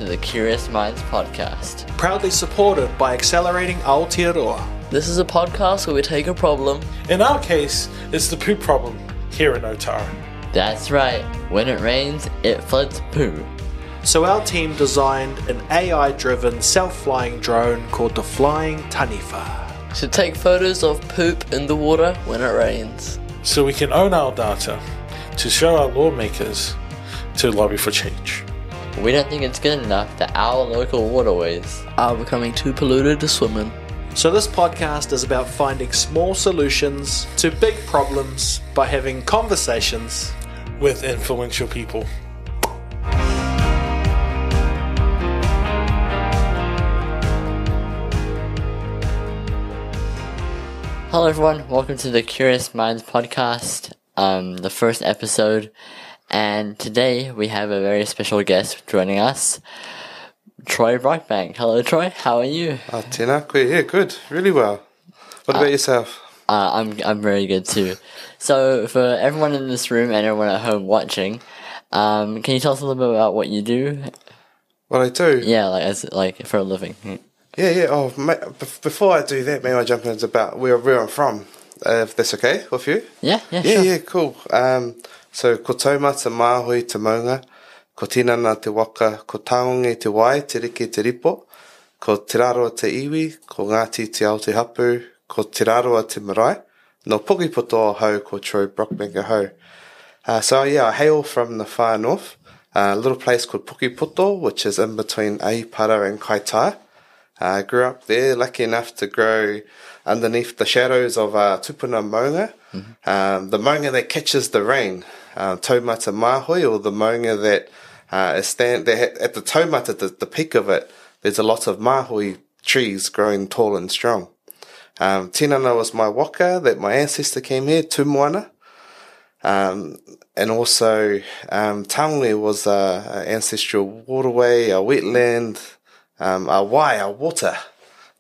the Curious Minds podcast. Proudly supported by Accelerating Aotearoa. This is a podcast where we take a problem. In our case, it's the poo problem here in Otara. That's right. When it rains, it floods poo. So our team designed an AI-driven self-flying drone called the Flying Taniwha. To take photos of poop in the water when it rains. So we can own our data, to show our lawmakers, to lobby for change. We don't think it's good enough that our local waterways are becoming too polluted to swim in. So this podcast is about finding small solutions to big problems by having conversations with influential people. Hello everyone, welcome to the Curious Minds podcast, the first episode, and today we have a very special guest joining us, Troy Brockbank. Hello Troy, how are you? Tēnā koe, yeah, good, really well. What about yourself? I'm very good too. So for everyone in this room and everyone at home watching, can you tell us a little bit about what you do? What I do? Yeah, like for a living. Yeah. Oh, mate, before I do that, maybe I jump into about where I'm from, if that's okay with you. Yeah, sure. Yeah, cool. So, ko taumata māhui te maunga, ko tinana te waka, ko taonge te wai, te riki te ripo, ko te raroa te iwi, ko Ngāti te ao te hapu, ko te raroa te marae, no Pukipoto hau ko Troy Brockbank hau. So yeah, I hail from the far north, a little place called Pukipoto, which is in between Aipara and Kaitaia. I grew up there, lucky enough to grow underneath the shadows of tupuna maunga, the maunga that catches the rain, taumata māhui, or the maunga that is at the taumata, the peak of it, there's a lot of māhui trees growing tall and strong. Tinana was my waka that my ancestor came here, Tumuana, and also Taonge was an ancestral waterway, a wetland, our water.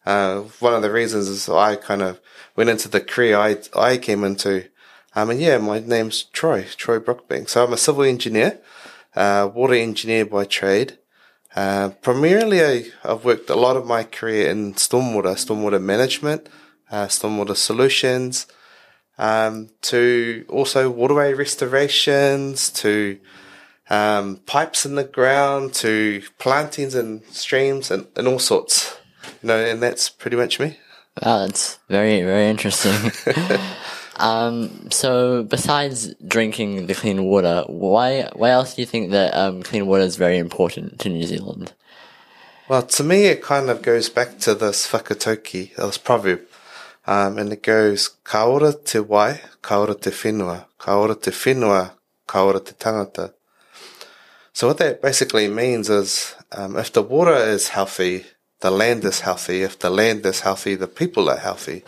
One of the reasons is I kind of went into the career I came into. And yeah, my name's Troy Brockbank. So I'm a civil engineer, water engineer by trade. Primarily I've worked a lot of my career in stormwater management, stormwater solutions, to also waterway restorations, to pipes in the ground, to plantings and streams and all sorts, and that's pretty much me. Wow, that's very, very interesting. So besides drinking the clean water, why else do you think that clean water is very important to New Zealand? Well, to me, it kind of goes back to this whakatauki, this proverb, and it goes, ka ora te wai, ka ora te whenua, ka ora te whenua, ka ora te tangata. So what that basically means is, if the water is healthy, the land is healthy. If the land is healthy, the people are healthy.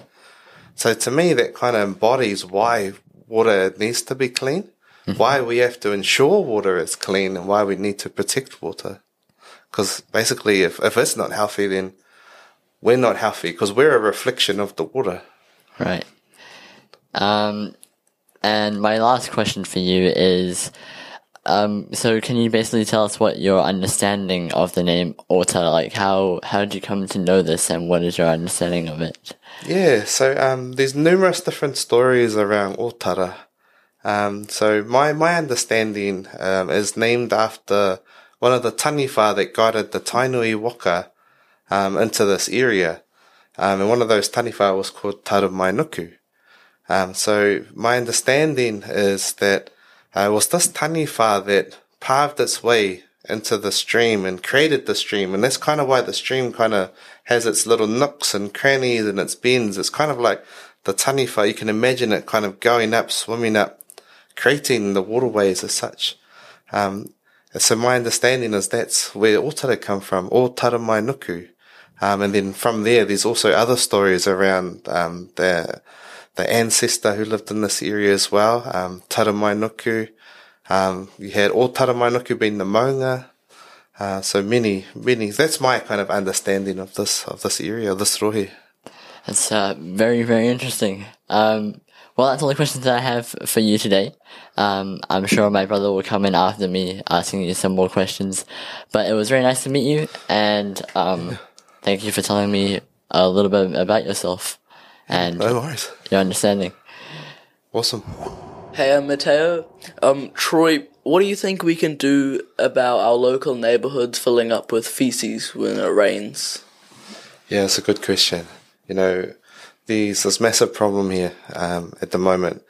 So to me, that kind of embodies why water needs to be clean, why we have to ensure water is clean, and why we need to protect water. Because basically, if it's not healthy, then we're not healthy, because we're a reflection of the water. Right. And my last question for you is, so can you basically tell us what your understanding of the name Otara, like how did you come to know this and what is your understanding of it? Yeah, so there's numerous different stories around Otara. So my understanding is named after one of the Taniwha that guided the Tainui waka into this area. And one of those Taniwha was called Tarumainuku. So my understanding is that it was this Taniwha that paved its way into the stream and created the stream. And that's kind of why the stream kind of has its little nooks and crannies and its bends. It's kind of like the Taniwha. You can imagine it kind of going up, swimming up, creating the waterways as such. So my understanding is that's where Otara come from, Otara Mainuku. And then from there's also other stories around the ancestor who lived in this area as well, Taramainuku. You had all Taramainuku being the maunga. So many. That's my kind of understanding of this area, this rohe. That's very, very interesting. Well, that's all the questions that I have for you today. I'm sure my brother will come in after me asking you some more questions. But it was very nice to meet you, and thank you for telling me a little bit about yourself and No worries. your understanding. Awesome. Hey, I'm Matteo. Troy, what do you think we can do about our local neighborhoods filling up with feces when it rains? Yeah, it's a good question. You know, there's this massive problem here at the moment.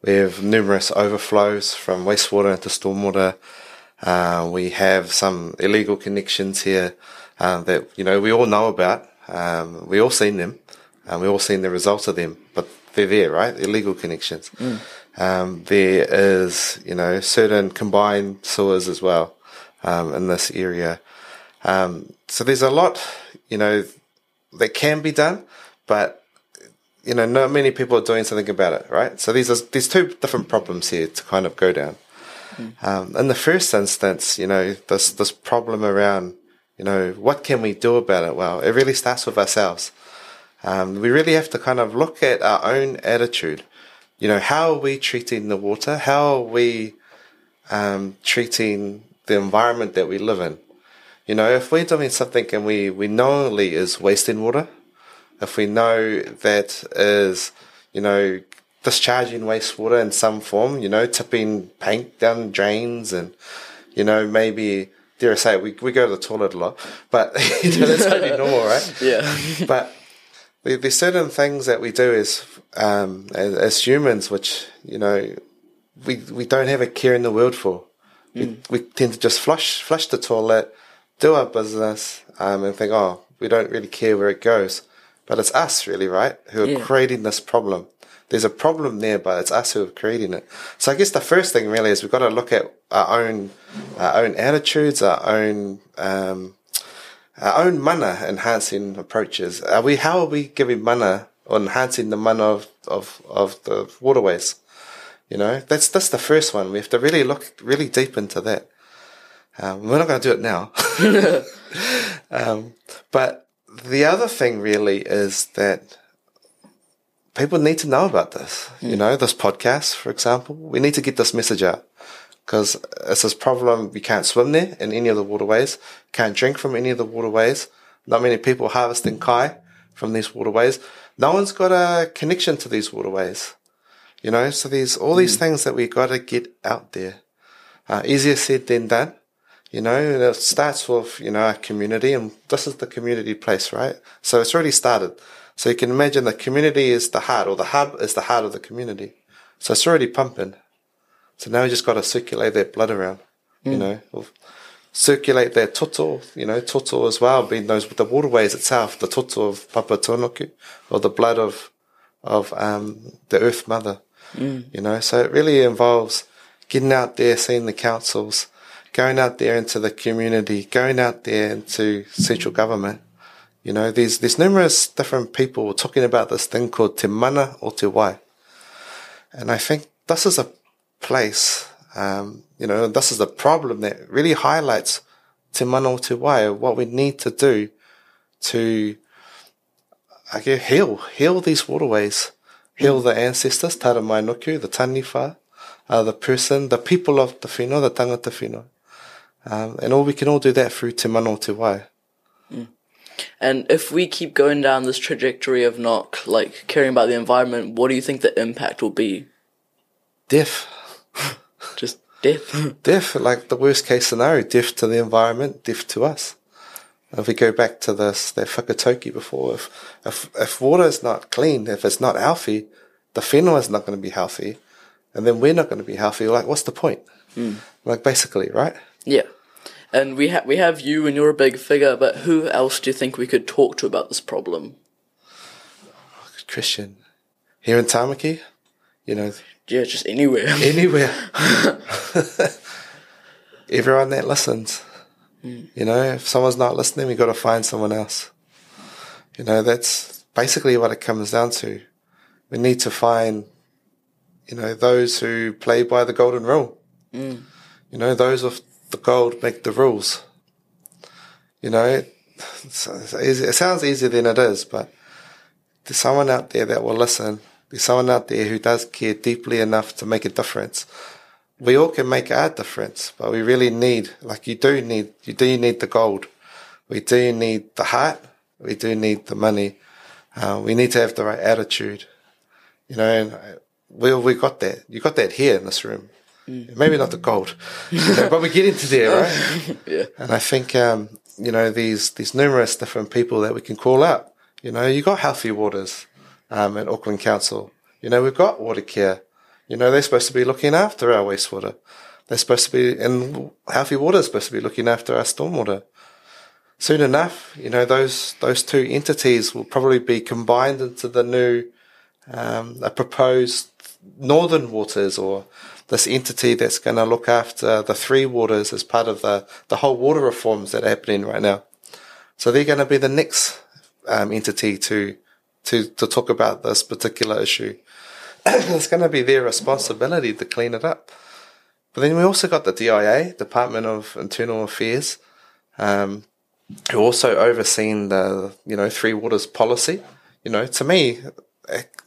We have numerous overflows from wastewater into stormwater. We have some illegal connections here that, you know, we all know about. We all seen them. We all seen the results of them. But they're there, right? Illegal connections. There is, you know, certain combined sewers as well in this area. So there's a lot, you know, that can be done, but, you know, not many people are doing something about it, right? So there's two different problems here to kind of go down. In the first instance, you know, this problem around, you know, what can we do about it? Well, it really starts with ourselves. We really have to kind of look at our own attitude. You know, how are we treating the water? How are we treating the environment that we live in? You know, if we're doing something and we knowingly is wasting water, if we know that is, you know, discharging wastewater in some form, you know, tipping paint down drains and, you know, maybe, dare I say, we go to the toilet a lot, but, you know, that's only normal, right? Yeah. But there's certain things that we do as humans, which, you know, we don't have a care in the world for. We tend to just flush the toilet, do our business, and think, oh, we don't really care where it goes. But it's us, really, right, who are creating this problem. There's a problem there, but it's us who are creating it. So I guess the first thing really is we've got to look at our own attitudes, our own mana enhancing approaches. How are we giving mana or enhancing the mana of the waterways? You know, that's the first one. We have to really look really deep into that. We're not going to do it now. But the other thing really is that people need to know about this. You know, this podcast, for example, we need to get this message out. Because it's this problem, we can't swim there in any of the waterways, can't drink from any of the waterways, not many people harvesting kai from these waterways. No one's got a connection to these waterways, you know, so there's all these things that we got to get out there. Easier said than done, you know, and it starts with, you know, our community, and this is the community place, right? So it's already started. So you can imagine the community is the heart, or the hub is the heart of the community. So it's already pumping. So now we just got to circulate that blood around, you know, circulate that toto, you know, toto as well, being those with the waterways itself, the toto of Papa Tonoku, or the blood of the Earth Mother, you know. So it really involves getting out there, seeing the councils, going out there into the community, going out there into central government. You know, there's numerous different people talking about this thing called te mana o te wai. And I think this is a place, you know, this is a problem that really highlights te mana o te wai, what we need to do to, I guess, heal these waterways, heal the ancestors, tara mai nuku, the taniwha, the people of the whenua, the tangata whenua. And we can all do that through te mana o te wai. And if we keep going down this trajectory of not, like, caring about the environment, what do you think the impact will be? Death. Just death. Death, like the worst case scenario, death to the environment, death to us. If we go back to that whakatauki before, if water is not clean, if it's not healthy, the whenua is not going to be healthy, and then we're not going to be healthy. Like, what's the point? Like, basically, right? Yeah. And we have you, and you're a big figure, but who else do you think we could talk to about this problem? Christian. Here in Tamaki, you know. Yeah, just anywhere. Anywhere. Everyone that listens. You know, if someone's not listening, we've got to find someone else. You know, that's basically what it comes down to. We need to find, you know, those who play by the golden rule. You know, those with the gold make the rules. You know, it sounds easier than it is, but there's someone out there that will listen. There's someone out there who does care deeply enough to make a difference. We all can make our difference, but we really need, like you do need the gold. We do need the heart. We do need the money. We need to have the right attitude. You know, and we got that. You got that here in this room. Maybe not the gold, but we get into there, right? Yeah. And I think, you know, these numerous different people that we can call out. You know, you got Healthy Waters at Auckland Council. You know, we've got Water Care. You know, they're supposed to be looking after our wastewater. They're supposed to be, and Healthy Water is supposed to be looking after our stormwater. Soon enough, you know, those two entities will probably be combined into the new, a proposed Northern Waters, or this entity that's going to look after the three waters as part of the whole water reforms that are happening right now. So they're going to be the next entity to talk about this particular issue. It's going to be their responsibility to clean it up. But then we also got the DIA, Department of Internal Affairs, who also overseen the, you know, Three Waters policy. You know, to me,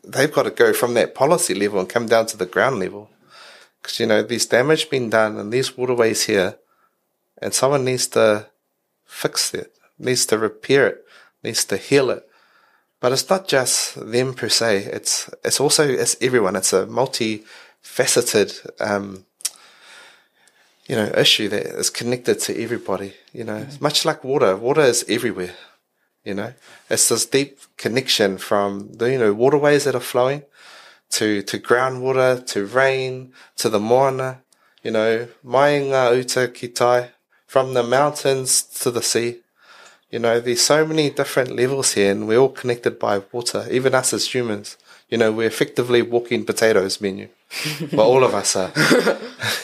they've got to go from that policy level and come down to the ground level. Because, you know, there's damage being done in these waterways here, and someone needs to fix it, needs to repair it, needs to heal it. But it's not just them per se. It's also everyone. It's a multifaceted, you know, issue that is connected to everybody. You know, it's much like water. Water is everywhere. You know, it's this deep connection from the, you know, waterways that are flowing to groundwater, to rain, to the moana. You know, mai ngā uta ki tai, from the mountains to the sea. You know, there's so many different levels here, and we're all connected by water, even us as humans. You know, we're effectively walking potatoes, menu. Well, all of us are,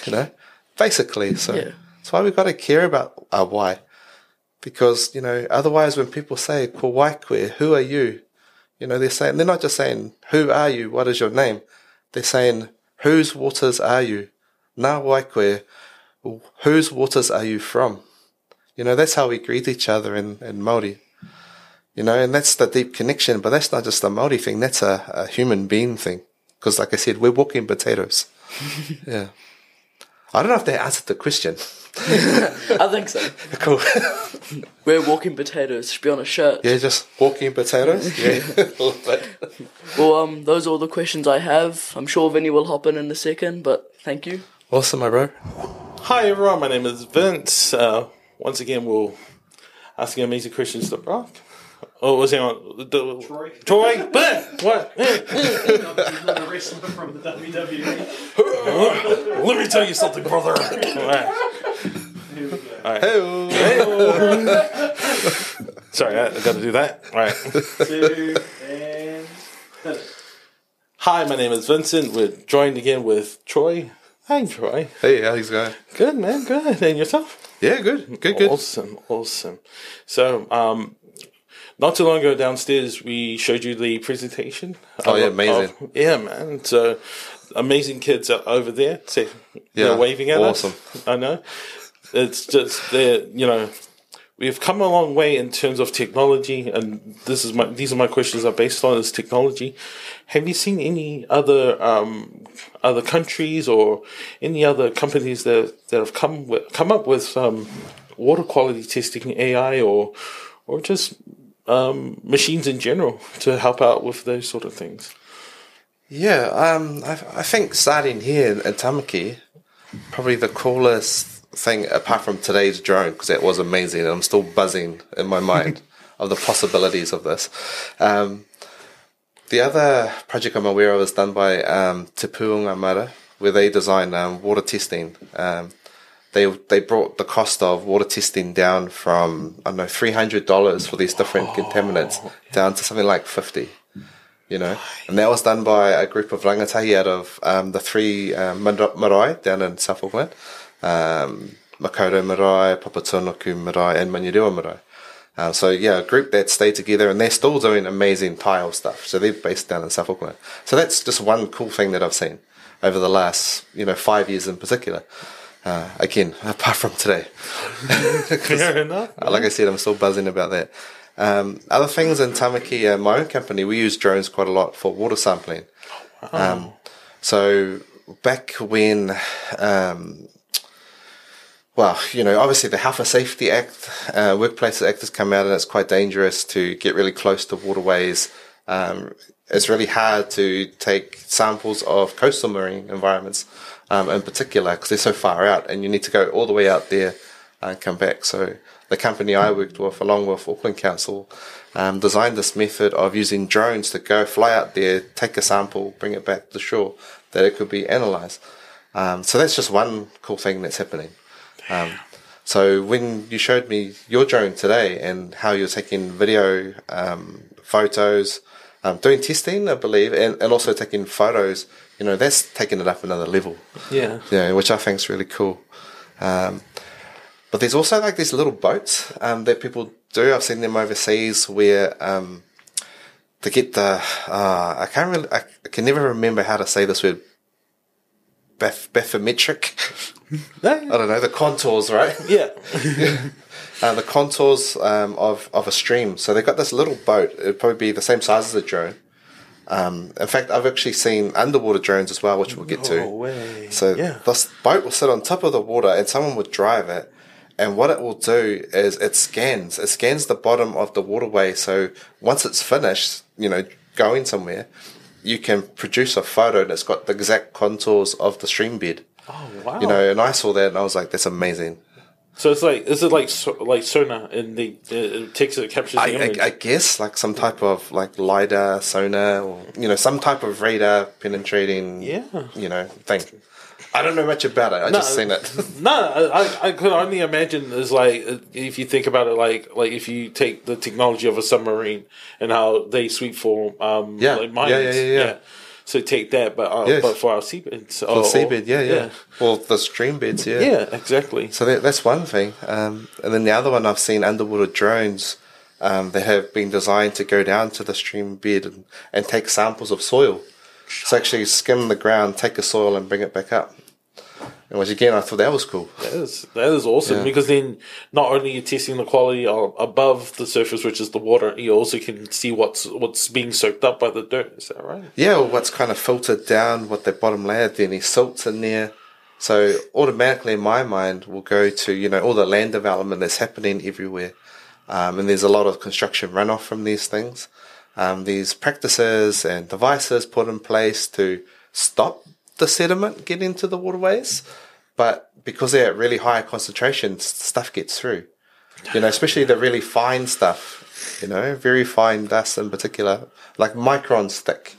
you know, basically. So that's why we've got to care about our why. Because, you know, otherwise when people say, ko wai koe, who are you? You know, they're not just saying, who are you? What is your name? They're saying, whose waters are you? Nā wai koe, whose waters are you from? You know, that's how we greet each other in Māori. You know, and that's the deep connection, but that's not just a Māori thing, that's a human being thing. Because like I said, we're walking potatoes. Yeah. I don't know if that answered the question. I think so. Cool. We're walking potatoes. Should be on a shirt. Yeah, just walking potatoes. Yeah. Well, those are all the questions I have. I'm sure Vinny will hop in a second, but thank you. Awesome, my bro. Hi everyone, my name is Vince. Once again, we'll asking amazing questions to Brock. Oh, was he on? Troy. Troy? But what? He's not a wrestler from the WWE. Let me tell you something, brother. All right. Here we go. All right. Hey-o. Sorry, I got to do that. All right. 2 and hit it. Hi, my name is Vincent. We're joined again with Troy. Hi, Troy. Hey, how's it going? Good, man. Good. And yourself? Yeah, good. Good. Awesome. So, not too long ago downstairs, we showed you the presentation. Oh, yeah, amazing. Yeah, man. So, amazing kids are over there. See, they're waving at us. Awesome. I know. It's just, you know, we've come a long way in terms of technology, and these are my questions are based on is technology. Have you seen any other countries or any other companies that have come up with water quality testing, AI, or just machines in general to help out with those sort of things? Yeah, I think starting here in Tamaki, probably the coolest thing, apart from today's drone, because that was amazing, and I'm still buzzing in my mind of the possibilities of this. The other project I'm aware of is done by Te Puunga Mara, where they design water testing. They brought the cost of water testing down from, I don't know, $300 for these different contaminants down to something like $50. You know, and that was done by a group of rangatahi out of the three marae down in South Auckland. Makaurau marae, Papatūānuku marae, and Manurewa marae. So yeah, a group that stayed together, and they're still doing amazing tile stuff. So they're based down in South Auckland. So that's just one cool thing that I've seen over the last, 5 years in particular. Again, apart from today. Fair enough. Like I said, I'm still buzzing about that. Other things in Tamaki, my own company, we use drones quite a lot for water sampling. So back when, obviously the Health and Safety Act, Workplace Act has come out, and it's quite dangerous to get really close to waterways. It's really hard to take samples of coastal marine environments, in particular, because they're so far out, and you need to go all the way out there and come back. So the company I worked with, along with Auckland Council, designed this method of using drones to go fly out there, take a sample, bring it back to shore, that it could be analysed. So that's just one cool thing that's happening. So when you showed me your drone today and how you're taking video, photos, doing testing, I believe, and also taking photos, that's taking it up another level. Yeah. Which I think is really cool. But there's also like these little boats that people do. I've seen them overseas where to get the I can never remember how to say this word. Bathymetric. I don't know, the contours, right? Yeah. The contours of a stream. So they've got this little boat. It'd probably be the same size as a drone. In fact, I've actually seen underwater drones as well, which we'll get to. No way. So this boat will sit on top of the water and someone would drive it. And what it will do is it scans the bottom of the waterway. So once it's finished, going somewhere, you can produce a photo that's got the exact contours of the stream bed. Oh, wow. And I saw that and I was like, that's amazing. So is it like sonar, and it captures the image? I guess like some type of like LiDAR, sonar, or, some type of radar penetrating, thing. I don't know much about it. I just seen it. I could only imagine is like, if you think about it, like if you take the technology of a submarine and how they sweep for like mines. Yeah. So take that, but for our seabeds. For seabed, yeah. Well, the stream beds, yeah. Yeah, exactly. So that's one thing. And then the other one I've seen underwater drones that have been designed to go down to the stream bed and take samples of soil. So actually skim the ground, take the soil and bring it back up. And which again, I thought that was cool. That is awesome, because then not only you're testing the quality above the surface, which is the water, you also can see what's being soaked up by the dirt. Is that right? Yeah, or what's kind of filtered down, what the bottom layer, then any salts in there. So automatically in my mind will go to, all the land development that's happening everywhere. And there's a lot of construction runoff from these things. These practices and devices put in place to stop the sediment getting into the waterways, but because they're at really high concentrations, stuff gets through. Especially the really fine stuff. Very fine dust in particular, like microns thick.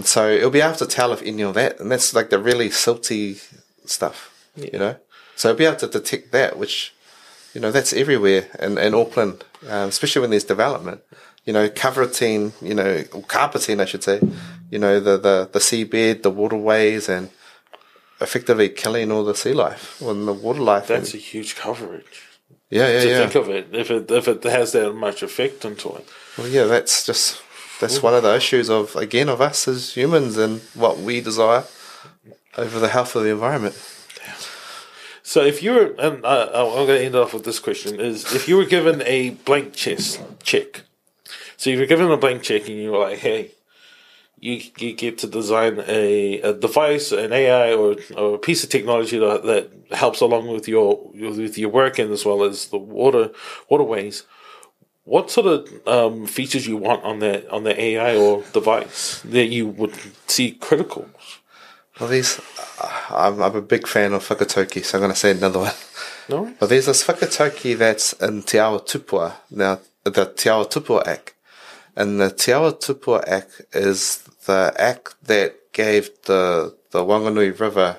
So it'll be able to tell if any of that, and that's like the really silty stuff. So it'll be able to detect that, which that's everywhere in Auckland, especially when there's development. Carpeting, or carpeting, I should say, the seabed, the waterways, and effectively killing all the sea life and the water life. That's a huge coverage. Yeah. Think of it, if it has that much effect onto it. Well, yeah, that's one of the issues of us as humans and what we desire over the health of the environment. So if you were, and I'm going to end off with this question, is if you were given a blank check. So you were given a blank check and you were like, hey, you get to design a device, an AI or a piece of technology that helps along with your work and as well as the waterways. What sort of features you want on the AI or device that you would see critical? Well, I'm a big fan of whakatauki, so I'm going to say another one. No. But there's this whakatauki that's in Te Awa Tupua. Now, the Te Awa Tupua Act. And the Te Awa Tupua Act is the act that gave the Wanganui River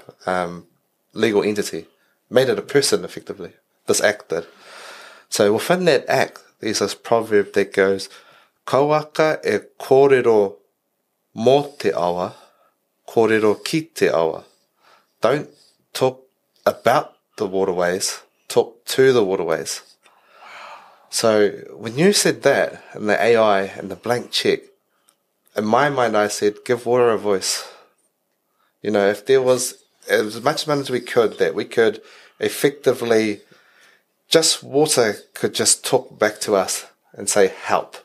legal entity, made it a person effectively. This act did. So within that act, there's this proverb that goes, Kauaka e kōrero mō te awa, kōrero ki te awa. Don't talk about the waterways, talk to the waterways. So when you said that, and the AI and the blank check, in my mind I said, give water a voice. If there was as much money as we could, that we could effectively, just water could just talk back to us and say help.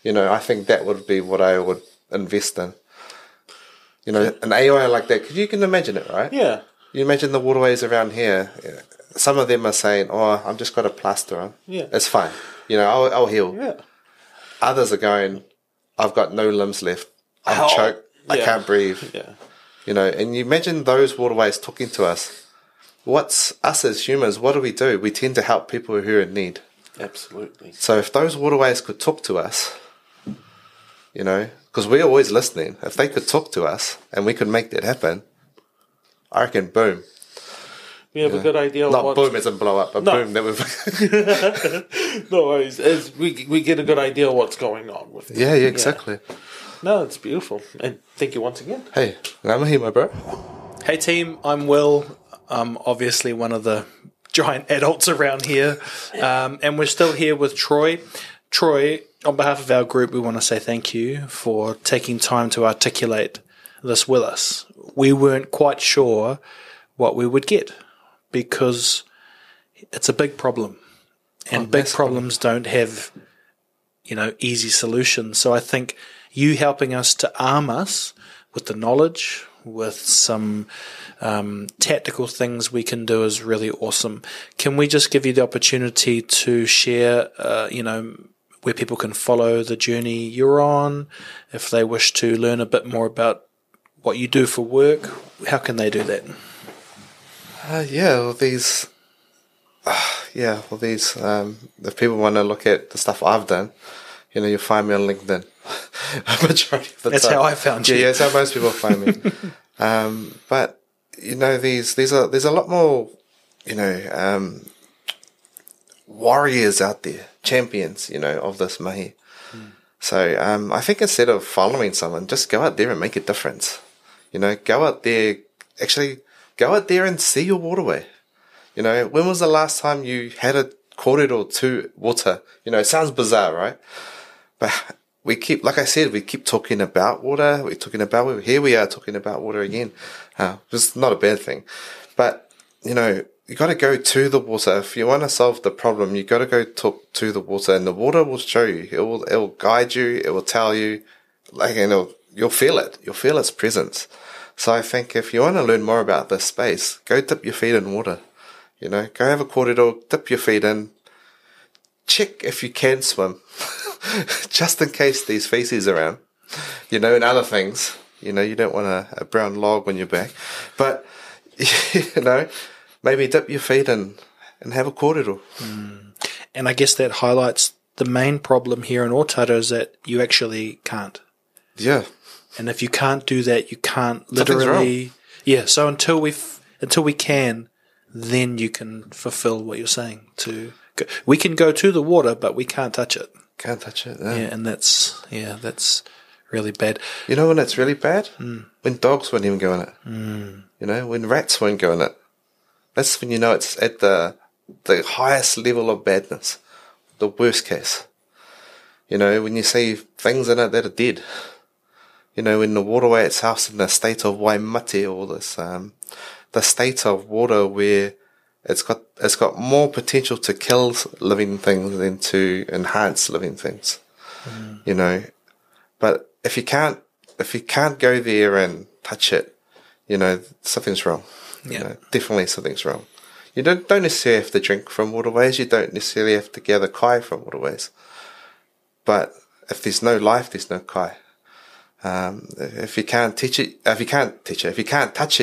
I think that would be what I would invest in. An AI like that, because you can imagine it, right? Yeah. You imagine the waterways around here. Some of them are saying, "Oh, I've just got a plaster on. Yeah. It's fine. I'll heal." Yeah. Others are going, "I've got no limbs left. I'm choked. I can't breathe." Yeah. And you imagine those waterways talking to us. What's us as humans? What do? We tend to help people who are in need. Absolutely. So if those waterways could talk to us, because we're always listening. If they could talk to us and we could make that happen, I reckon, boom. We have a good idea. Not boom as in blow up, but boom that we've. No worries. We get a good idea of what's going on with it. Yeah, exactly. No, it's beautiful. And thank you once again. Hey, I'm here, my bro. Hey team, I'm Will. I'm obviously one of the giant adults around here. And we're still here with Troy. Troy, on behalf of our group, we want to say thank you for taking time to articulate this with us. We weren't quite sure what we would get because it's a big problem. And big problems don't have, easy solutions. So I think you helping us to arm us with the knowledge, with some tactical things we can do is really awesome. Can we just give you the opportunity to share, where people can follow the journey you're on? If they wish to learn a bit more about what you do for work, how can they do that? If people want to look at the stuff I've done, you'll find me on LinkedIn. Majority of the That's time. how I found you. Yeah, that's how most people find me. But there's a lot more, warriors out there, champions, of this mahi. So I think instead of following someone, just go out there and make a difference. Go out there and see your waterway. When was the last time you had a corridor to water? It sounds bizarre, right? But we keep talking about water. We're talking about water. Here we are talking about water again. It's not a bad thing. But, you got to go to the water. If you want to solve the problem, you got to go talk to the water, and the water will show you. It will guide you. It will tell you, you'll feel it. You'll feel its presence. So I think if you want to learn more about this space, go dip your feet in water. Go have a corridor, dip your feet in. Check if you can swim, just in case these feces around, and other things. You don't want a brown log on your back, but maybe dip your feet in and have a corridor. And I guess that highlights the main problem here in Otara is that you actually can't. Yeah. And if you can't do that, you can't literally. Yeah. So until we can, then you can fulfill what you're saying. We can go to the water, but we can't touch it. Can't touch it. Yeah, and that's really bad. When it's really bad? When dogs won't even go in it. When rats won't go in it. That's when it's at the highest level of badness, the worst case. When you see things in it that are dead. When the waterway itself's in a state of waimate, or this, the state of water where it's got more potential to kill living things than to enhance living things. But if you can't go there and touch it, something's wrong. Yeah. Definitely something's wrong. You don't necessarily have to drink from waterways. You don't necessarily have to gather kai from waterways. But if there's no life, there's no kai. If you can't touch it,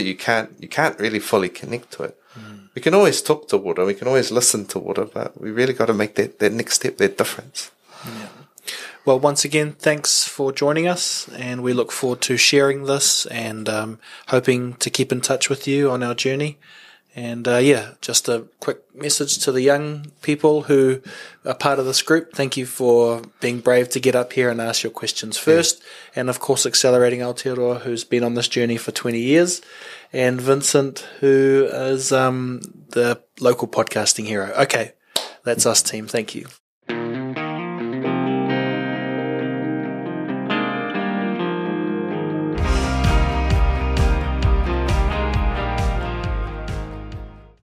you can't really fully connect to it. We can always talk to water, we can always listen to water, but we really got to make that next step, that difference. Yeah. Well, once again, thanks for joining us, and we look forward to sharing this and hoping to keep in touch with you on our journey. And just a quick message to the young people who are part of this group. Thank you for being brave to get up here and ask your questions first. Yeah. And of course, Accelerating Aotearoa, who's been on this journey for 20 years. And Vincent, who is the local podcasting hero. Okay, that's us, team. Thank you.